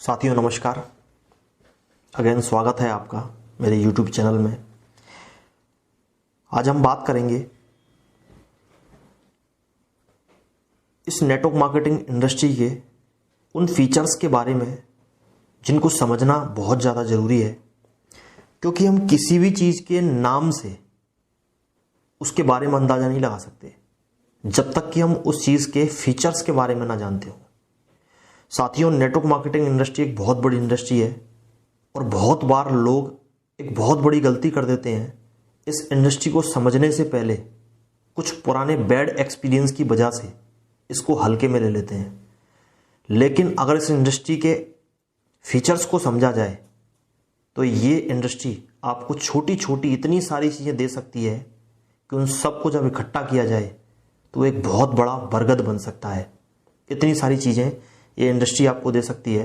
साथियों नमस्कार। अगेन स्वागत है आपका मेरे YouTube चैनल में। आज हम बात करेंगे इस नेटवर्क मार्केटिंग इंडस्ट्री के उन फीचर्स के बारे में जिनको समझना बहुत ज़्यादा ज़रूरी है, क्योंकि हम किसी भी चीज़ के नाम से उसके बारे में अंदाज़ा नहीं लगा सकते जब तक कि हम उस चीज़ के फीचर्स के बारे में ना जानते हो। साथियों, नेटवर्क मार्केटिंग इंडस्ट्री एक बहुत बड़ी इंडस्ट्री है और बहुत बार लोग एक बहुत बड़ी गलती कर देते हैं। इस इंडस्ट्री को समझने से पहले कुछ पुराने बैड एक्सपीरियंस की वजह से इसको हल्के में ले लेते हैं, लेकिन अगर इस इंडस्ट्री के फीचर्स को समझा जाए तो ये इंडस्ट्री आपको छोटी छोटी इतनी सारी चीज़ें दे सकती है कि उन सबको जब इकट्ठा किया जाए तो एक बहुत बड़ा बरगद बन सकता है। इतनी सारी चीज़ें ये इंडस्ट्री आपको दे सकती है।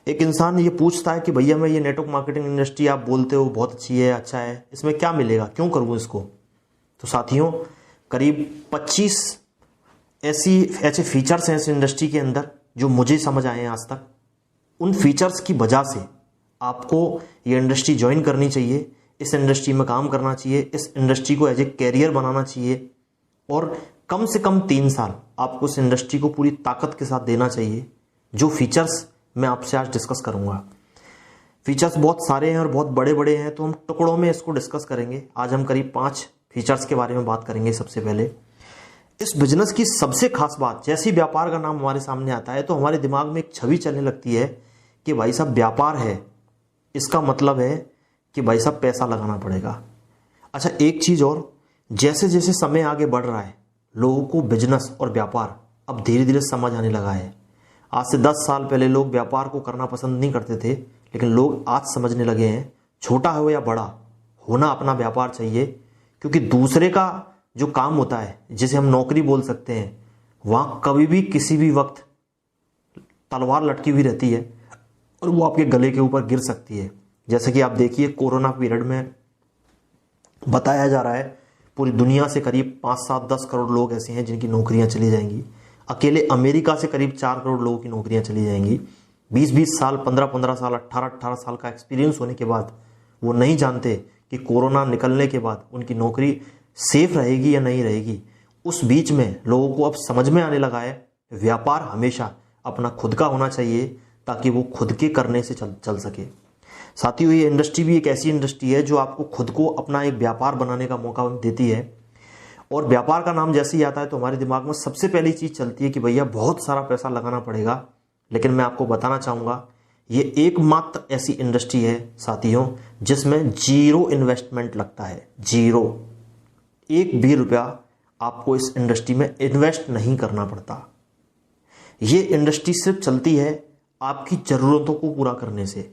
एक इंसान ये पूछता है कि भैया मैं ये नेटवर्क मार्केटिंग इंडस्ट्री आप बोलते हो बहुत अच्छी है, अच्छा है, इसमें क्या मिलेगा, क्यों करूँ इसको। तो साथियों, करीब 25 ऐसे फीचर्स हैं इस इंडस्ट्री के अंदर जो मुझे समझ आए हैं आज तक। उन फीचर्स की वजह से आपको ये इंडस्ट्री ज्वाइन करनी चाहिए, इस इंडस्ट्री में काम करना चाहिए, इस इंडस्ट्री को एज ए कैरियर बनाना चाहिए और कम से कम 3 साल आपको इस इंडस्ट्री को पूरी ताकत के साथ देना चाहिए। जो फीचर्स मैं आपसे आज डिस्कस करूंगा, फीचर्स बहुत सारे हैं और बहुत बड़े बड़े हैं, तो हम टुकड़ों में इसको डिस्कस करेंगे। आज हम करीब 5 फीचर्स के बारे में बात करेंगे। सबसे पहले, इस बिजनेस की सबसे खास बात, जैसे ही व्यापार का नाम हमारे सामने आता है तो हमारे दिमाग में एक छवि चलने लगती है कि भाई साहब व्यापार है, इसका मतलब है कि भाई साहब पैसा लगाना पड़ेगा। अच्छा, एक चीज़ और, जैसे जैसे समय आगे बढ़ रहा है लोगों को बिजनेस और व्यापार अब धीरे धीरे समझ आने लगा है। आज से 10 साल पहले लोग व्यापार को करना पसंद नहीं करते थे, लेकिन लोग आज समझने लगे हैं, छोटा हो या बड़ा, होना अपना व्यापार चाहिए। क्योंकि दूसरे का जो काम होता है, जिसे हम नौकरी बोल सकते हैं, वहाँ कभी भी किसी भी वक्त तलवार लटकी हुई रहती है और वो आपके गले के ऊपर गिर सकती है। जैसे कि आप देखिए, कोरोना पीरियड में बताया जा रहा है पूरी दुनिया से करीब 5, 7, 10 करोड़ लोग ऐसे हैं जिनकी नौकरियां चली जाएंगी। अकेले अमेरिका से करीब 4 करोड़ लोगों की नौकरियां चली जाएंगी। 20-20 साल, 15-15 साल, 18-18 साल का एक्सपीरियंस होने के बाद वो नहीं जानते कि कोरोना निकलने के बाद उनकी नौकरी सेफ रहेगी या नहीं रहेगी। उस बीच में लोगों को अब समझ में आने लगा है व्यापार हमेशा अपना खुद का होना चाहिए, ताकि वो खुद के करने से चल सके। साथियों, ये इंडस्ट्री भी एक ऐसी इंडस्ट्री है जो आपको खुद को अपना एक व्यापार बनाने का मौका देती है। और व्यापार का नाम जैसे ही आता है तो हमारे दिमाग में सबसे पहली चीज़ चलती है कि भैया बहुत सारा पैसा लगाना पड़ेगा। लेकिन मैं आपको बताना चाहूँगा, ये एकमात्र ऐसी इंडस्ट्री है साथियों जिसमें 0 इन्वेस्टमेंट लगता है। 0, 1 भी रुपया आपको इस इंडस्ट्री में इन्वेस्ट नहीं करना पड़ता। ये इंडस्ट्री सिर्फ चलती है आपकी ज़रूरतों को पूरा करने से।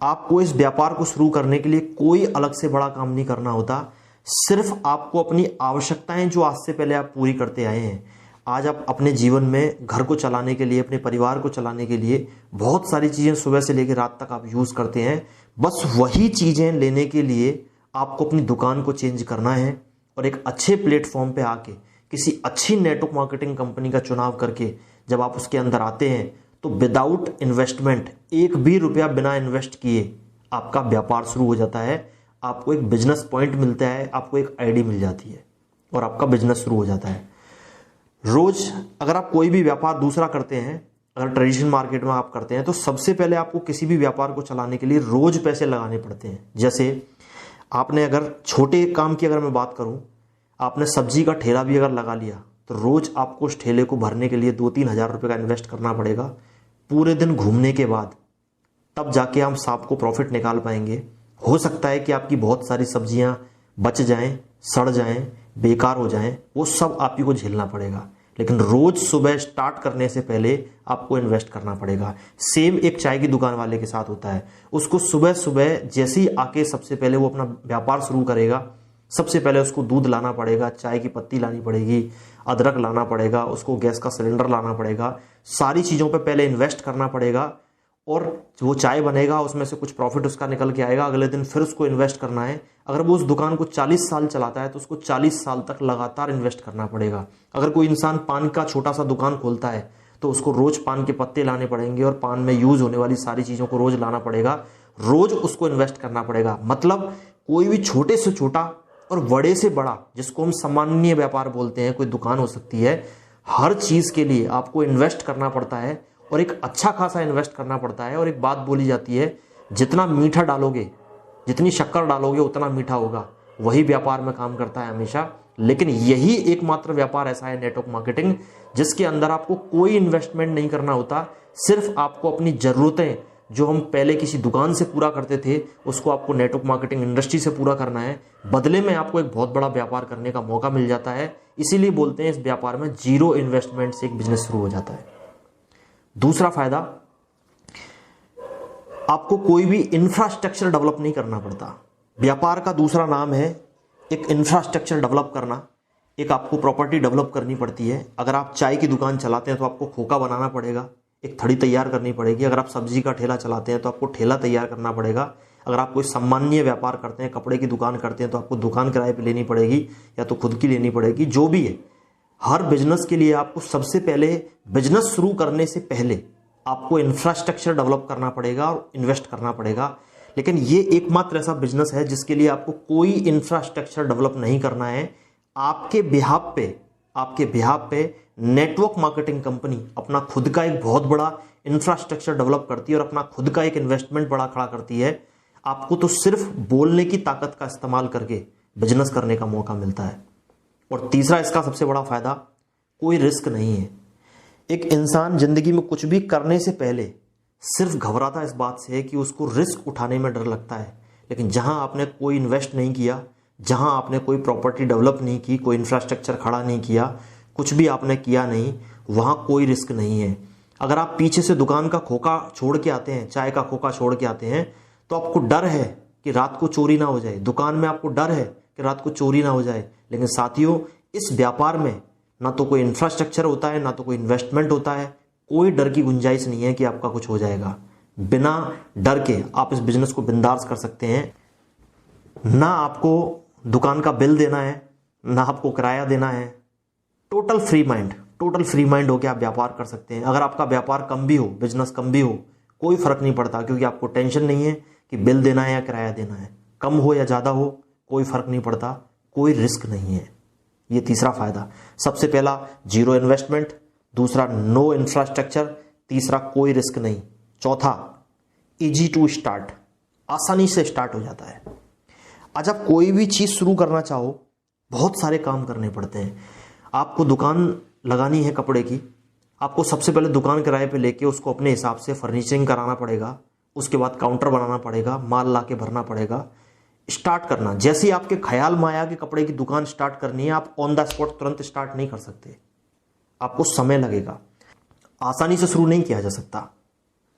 आपको इस व्यापार को शुरू करने के लिए कोई अलग से बड़ा काम नहीं करना होता। सिर्फ आपको अपनी आवश्यकताएं जो आज से पहले आप पूरी करते आए हैं, आज आप अपने जीवन में घर को चलाने के लिए, अपने परिवार को चलाने के लिए बहुत सारी चीज़ें सुबह से लेकर रात तक आप यूज़ करते हैं। बस वही चीज़ें लेने के लिए आपको अपनी दुकान को चेंज करना है और एक अच्छे प्लेटफॉर्म पे आके किसी अच्छी नेटवर्क मार्केटिंग कंपनी का चुनाव करके जब आप उसके अंदर आते हैं तो विदाउट इन्वेस्टमेंट, 1 भी रुपया बिना इन्वेस्ट किए आपका व्यापार शुरू हो जाता है। आपको एक बिजनेस पॉइंट मिलता है, आपको एक आईडी मिल जाती है और आपका बिजनेस शुरू हो जाता है। रोज अगर आप कोई भी व्यापार दूसरा करते हैं, अगर ट्रेडिशनल मार्केट में आप करते हैं, तो सबसे पहले आपको किसी भी व्यापार को चलाने के लिए रोज पैसे लगाने पड़ते हैं। जैसे आपने अगर छोटे काम की अगर मैं बात करूं, आपने सब्जी का ठेला भी अगर लगा लिया तो रोज आपको उस ठेले को भरने के लिए 2-3 हज़ार रुपये का इन्वेस्ट करना पड़ेगा। पूरे दिन घूमने के बाद तब जाके हम सांप को प्रॉफिट निकाल पाएंगे। हो सकता है कि आपकी बहुत सारी सब्जियां बच जाएं, सड़ जाएं, बेकार हो जाएं, वो सब आप ही को झेलना पड़ेगा। लेकिन रोज सुबह स्टार्ट करने से पहले आपको इन्वेस्ट करना पड़ेगा। सेम एक चाय की दुकान वाले के साथ होता है। उसको सुबह सुबह जैसे ही आके सबसे पहले वो अपना व्यापार शुरू करेगा, सबसे पहले उसको दूध लाना पड़ेगा, चाय की पत्ती लानी पड़ेगी, अदरक लाना पड़ेगा, उसको गैस का सिलेंडर लाना पड़ेगा, सारी चीज़ों पे पहले इन्वेस्ट करना पड़ेगा और वो चाय बनेगा, उसमें से कुछ प्रॉफिट उसका निकल के आएगा। अगले दिन फिर उसको इन्वेस्ट करना है। अगर वो उस दुकान को 40 साल चलाता है तो उसको 40 साल तक लगातार इन्वेस्ट करना पड़ेगा। अगर कोई इंसान पान का छोटा सा दुकान खोलता है तो उसको रोज पान के पत्ते लाने पड़ेंगे और पान में यूज होने वाली सारी चीजों को रोज लाना पड़ेगा, रोज उसको इन्वेस्ट करना पड़ेगा। मतलब कोई भी छोटे से छोटा और बड़े से बड़ा, जिसको हम सामान्य व्यापार बोलते हैं, कोई दुकान हो सकती है, हर चीज के लिए आपको इन्वेस्ट करना पड़ता है और एक अच्छा खासा इन्वेस्ट करना पड़ता है। और एक बात बोली जाती है, जितना मीठा डालोगे, जितनी शक्कर डालोगे उतना मीठा होगा। वही व्यापार में काम करता है हमेशा। लेकिन यही एकमात्र व्यापार ऐसा है नेटवर्क मार्केटिंग, जिसके अंदर आपको कोई इन्वेस्टमेंट नहीं करना होता। सिर्फ आपको अपनी जरूरतें जो हम पहले किसी दुकान से पूरा करते थे, उसको आपको नेटवर्क मार्केटिंग इंडस्ट्री से पूरा करना है। बदले में आपको एक बहुत बड़ा व्यापार करने का मौका मिल जाता है। इसीलिए बोलते हैं इस व्यापार में जीरो इन्वेस्टमेंट से एक बिजनेस शुरू हो जाता है। दूसरा फायदा, आपको कोई भी इंफ्रास्ट्रक्चर डेवलप नहीं करना पड़ता। व्यापार का दूसरा नाम है एक इंफ्रास्ट्रक्चर डेवलप करना। एक आपको प्रॉपर्टी डेवलप करनी पड़ती है। अगर आप चाय की दुकान चलाते हैं तो आपको खोखा बनाना पड़ेगा, एक थड़ी तैयार करनी पड़ेगी। अगर आप सब्जी का ठेला चलाते हैं तो आपको ठेला तैयार करना पड़ेगा। अगर आप कोई सामान्य व्यापार करते हैं, कपड़े की दुकान करते हैं, तो आपको दुकान किराए पे लेनी पड़ेगी या तो खुद की लेनी पड़ेगी। जो भी है, हर बिजनेस के लिए आपको सबसे पहले बिजनेस शुरू करने से पहले आपको इंफ्रास्ट्रक्चर डेवलप करना पड़ेगा और इन्वेस्ट करना पड़ेगा। लेकिन ये एकमात्र ऐसा बिजनेस है जिसके लिए आपको कोई इंफ्रास्ट्रक्चर डेवलप नहीं करना है। आपके बिहाफ पे नेटवर्क मार्केटिंग कंपनी अपना खुद का एक बहुत बड़ा इंफ्रास्ट्रक्चर डेवलप करती है और अपना खुद का एक इन्वेस्टमेंट बड़ा खड़ा करती है। आपको तो सिर्फ बोलने की ताकत का इस्तेमाल करके बिजनेस करने का मौका मिलता है। और तीसरा इसका सबसे बड़ा फायदा, कोई रिस्क नहीं है। एक इंसान जिंदगी में कुछ भी करने से पहले सिर्फ घबराता इस बात से है कि उसको रिस्क उठाने में डर लगता है। लेकिन जहां आपने कोई इन्वेस्ट नहीं किया, जहां आपने कोई प्रॉपर्टी डेवलप नहीं की, कोई इंफ्रास्ट्रक्चर खड़ा नहीं किया, कुछ भी आपने किया नहीं, वहां कोई रिस्क नहीं है। अगर आप पीछे से दुकान का खोखा छोड़ के आते हैं, चाय का खोखा छोड़ के आते हैं, तो आपको डर है कि रात को चोरी ना हो जाए। दुकान में आपको डर है कि रात को चोरी ना हो जाए। लेकिन साथियों, इस व्यापार में ना तो कोई इंफ्रास्ट्रक्चर होता है, ना तो कोई इन्वेस्टमेंट होता है। कोई डर की गुंजाइश नहीं है कि आपका कुछ हो जाएगा। बिना डर के आप इस बिजनेस को बिंदास कर सकते हैं। ना आपको दुकान का बिल देना है, ना आपको किराया देना है। टोटल फ्री माइंड होकर आप व्यापार कर सकते हैं। अगर आपका व्यापार कम भी हो, बिजनेस कम भी हो, कोई फर्क नहीं पड़ता, क्योंकि आपको टेंशन नहीं है कि बिल देना है या किराया देना है। कम हो या ज़्यादा हो, कोई फर्क नहीं पड़ता, कोई रिस्क नहीं है। ये तीसरा फायदा। सबसे पहला जीरो इन्वेस्टमेंट, दूसरा नो इंफ्रास्ट्रक्चर, तीसरा कोई रिस्क नहीं, चौथा इजी टू स्टार्ट, आसानी से स्टार्ट हो जाता है। आज आप कोई भी चीज़ शुरू करना चाहो, बहुत सारे काम करने पड़ते हैं। आपको दुकान लगानी है कपड़े की, आपको सबसे पहले दुकान किराए पे लेके उसको अपने हिसाब से फर्नीचरिंग कराना पड़ेगा। उसके बाद काउंटर बनाना पड़ेगा, माल ला के भरना पड़ेगा। स्टार्ट करना, जैसे ही आपके ख्याल में आया कि कपड़े की दुकान स्टार्ट करनी है, आप ऑन द स्पॉट तुरंत स्टार्ट नहीं कर सकते, आपको समय लगेगा। आसानी से शुरू नहीं किया जा सकता,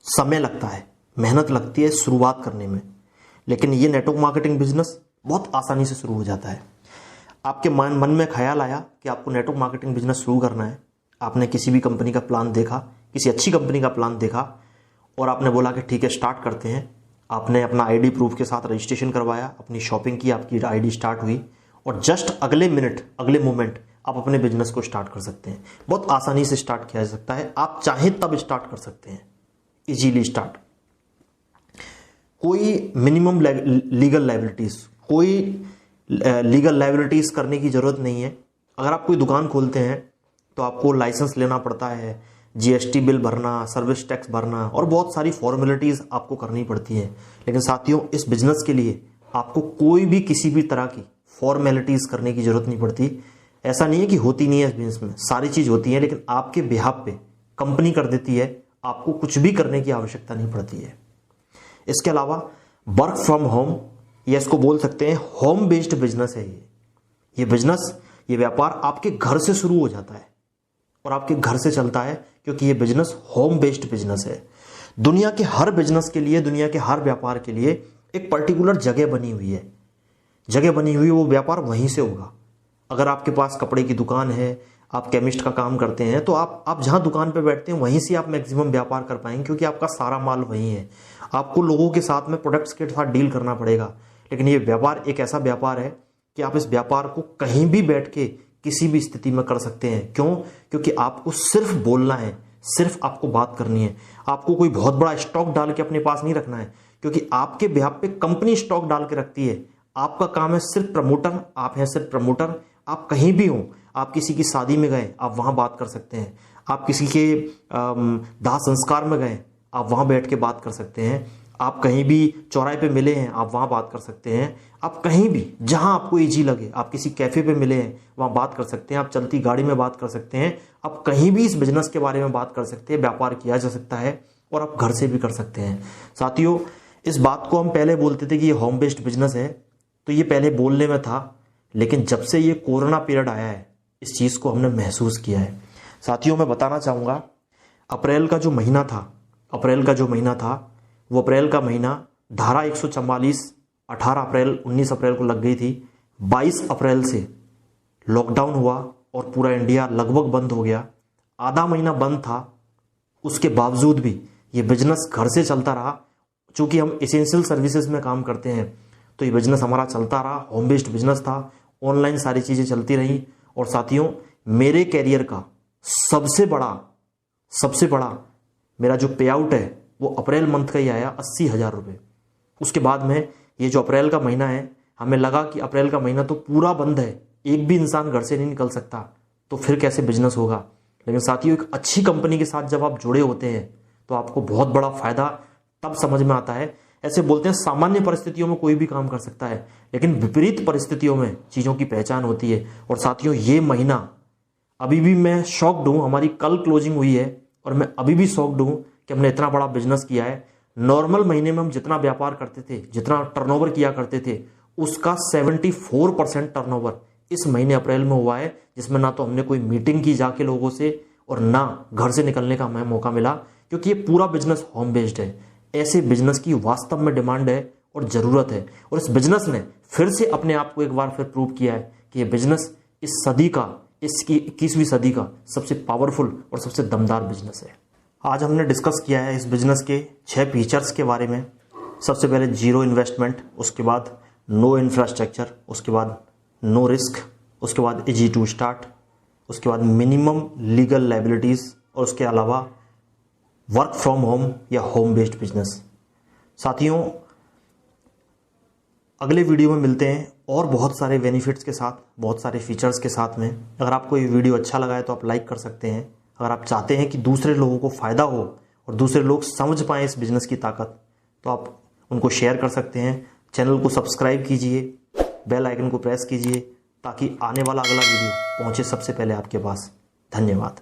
समय लगता है, मेहनत लगती है शुरुआत करने में। लेकिन ये नेटवर्क मार्केटिंग बिजनेस बहुत आसानी से शुरू हो जाता है। आपके मन में ख्याल आया कि आपको नेटवर्क मार्केटिंग बिजनेस शुरू करना है, आपने किसी भी कंपनी का प्लान देखा, किसी अच्छी कंपनी का प्लान देखा और आपने बोला कि ठीक है स्टार्ट करते हैं। आपने अपना आईडी प्रूफ के साथ रजिस्ट्रेशन करवाया, अपनी शॉपिंग की, आपकी आईडी स्टार्ट हुई और जस्ट अगले मोमेंट आप अपने बिजनेस को स्टार्ट कर सकते हैं। बहुत आसानी से स्टार्ट किया जा सकता है, आप चाहें तब स्टार्ट कर सकते हैं, इजीली स्टार्ट। कोई मिनिमम लीगल लायबिलिटीज करने की जरूरत नहीं है। अगर आप कोई दुकान खोलते हैं तो आपको लाइसेंस लेना पड़ता है, जीएसटी बिल भरना, सर्विस टैक्स भरना और बहुत सारी फॉर्मेलिटीज आपको करनी पड़ती है। लेकिन साथियों, इस बिजनेस के लिए आपको कोई भी किसी भी तरह की फॉर्मेलिटीज करने की जरूरत नहीं पड़ती। ऐसा नहीं है कि होती नहीं है इस बिजनेस में, सारी चीज होती है, लेकिन आपके बिहाफ पे कंपनी कर देती है, आपको कुछ भी करने की आवश्यकता नहीं पड़ती है। इसके अलावा वर्क फ्रॉम होम, या इसको बोल सकते हैं होम बेस्ड बिजनेस है ये बिजनेस, ये व्यापार आपके घर से शुरू हो जाता है और आपके घर से चलता है, क्योंकि ये बिजनेस होम बेस्ड बिजनेस है। दुनिया के हर बिजनेस के लिए, दुनिया के हर व्यापार के लिए एक पर्टिकुलर जगह बनी हुई है, वो व्यापार वहीं से होगा। अगर आपके पास कपड़े की दुकान है, आप केमिस्ट का काम करते हैं, तो आप जहां दुकान पे बैठते हैं वहीं से आप मैक्सिमम व्यापार कर पाएंगे, क्योंकि आपका सारा माल वहीं है। आपको लोगों के साथ में, प्रोडक्ट्स के साथ डील करना पड़ेगा। लेकिन ये व्यापार एक ऐसा व्यापार है कि आप इस व्यापार को कहीं भी बैठ के किसी भी स्थिति में कर सकते हैं। क्यों? क्योंकि आपको सिर्फ बोलना है, सिर्फ आपको बात करनी है। आपको कोई बहुत बड़ा स्टॉक डाल के अपने पास नहीं रखना है, क्योंकि आपके बिहाफ पे कंपनी स्टॉक डाल के रखती है। आपका काम है सिर्फ प्रमोटर, आप हैं सिर्फ प्रमोटर। आप कहीं भी हो, आप किसी की शादी में गए, आप वहां बात कर सकते हैं। आप किसी के दाह संस्कार में गए, आप वहां बैठ के बात कर सकते हैं। आप कहीं भी चौराहे पे मिले हैं, आप वहां बात कर सकते हैं। आप कहीं भी जहां आपको इजी लगे, आप किसी कैफे पे मिले हैं, वहां बात कर सकते हैं। आप चलती गाड़ी में बात कर सकते हैं। आप कहीं भी इस बिजनेस के बारे में बात कर सकते हैं। व्यापार किया जा सकता है और आप घर से भी कर सकते हैं। साथियों, इस बात को हम पहले बोलते थे कि ये होम बेस्ड बिजनेस है, तो ये पहले बोलने में था, लेकिन जब से ये कोरोना पीरियड आया है, इस चीज़ को हमने महसूस किया है। साथियों, मैं बताना चाहूँगा, अप्रैल का जो महीना था वो अप्रैल का महीना धारा 144 18 अप्रैल 19 अप्रैल को लग गई थी। 22 अप्रैल से लॉकडाउन हुआ और पूरा इंडिया लगभग बंद हो गया। आधा महीना बंद था, उसके बावजूद भी ये बिजनेस घर से चलता रहा। चूँकि हम एसेंशियल सर्विसेज में काम करते हैं, तो ये बिजनेस हमारा चलता रहा। होम बेस्ड बिजनेस था, ऑनलाइन सारी चीज़ें चलती रहीं। और साथियों, मेरे कैरियर का सबसे बड़ा मेरा जो पे आउट है वो अप्रैल मंथ का ही आया, 80,000 रुपये। उसके बाद में ये जो अप्रैल का महीना है, हमें लगा कि अप्रैल का महीना तो पूरा बंद है, एक भी इंसान घर से नहीं निकल सकता, तो फिर कैसे बिजनेस होगा। लेकिन साथियों, एक अच्छी कंपनी के साथ जब आप जुड़े होते हैं तो आपको बहुत बड़ा फायदा तब समझ में आता है। ऐसे बोलते हैं सामान्य परिस्थितियों में कोई भी काम कर सकता है, लेकिन विपरीत परिस्थितियों में चीज़ों की पहचान होती है। और साथियों, ये महीना अभी भी मैं शॉक्ड हूँ। हमारी कल क्लोजिंग हुई है और मैं अभी भी शॉक्ड हूँ कि हमने इतना बड़ा बिजनेस किया है। नॉर्मल महीने में हम जितना व्यापार करते थे, जितना टर्नओवर किया करते थे, उसका 74% टर्नओवर इस महीने अप्रैल में हुआ है, जिसमें ना तो हमने कोई मीटिंग की जाके लोगों से और ना घर से निकलने का हमें मौका मिला, क्योंकि ये पूरा बिजनेस होम बेस्ड है। ऐसे बिजनेस की वास्तव में डिमांड है और ज़रूरत है। और इस बिजनेस ने फिर से अपने आप को एक बार फिर प्रूव किया है कि ये बिजनेस इस सदी का, इसकी 21वीं सदी का सबसे पावरफुल और सबसे दमदार बिजनेस है। आज हमने डिस्कस किया है इस बिजनेस के 6 फीचर्स के बारे में। सबसे पहले जीरो इन्वेस्टमेंट, उसके बाद नो इंफ्रास्ट्रक्चर, उसके बाद नो रिस्क, उसके बाद इजी टू स्टार्ट, उसके बाद मिनिमम लीगल लायबिलिटीज़, और उसके अलावा वर्क फ्रॉम होम या होम बेस्ड बिजनेस। साथियों, अगले वीडियो में मिलते हैं और बहुत सारे बेनिफिट्स के साथ, बहुत सारे फीचर्स के साथ में। अगर आपको ये वीडियो अच्छा लगा है तो आप लाइक कर सकते हैं। अगर आप चाहते हैं कि दूसरे लोगों को फ़ायदा हो और दूसरे लोग समझ पाएँ इस बिज़नेस की ताकत, तो आप उनको शेयर कर सकते हैं। चैनल को सब्सक्राइब कीजिए, बेल आइकन को प्रेस कीजिए, ताकि आने वाला अगला वीडियो पहुंचे सबसे पहले आपके पास। धन्यवाद।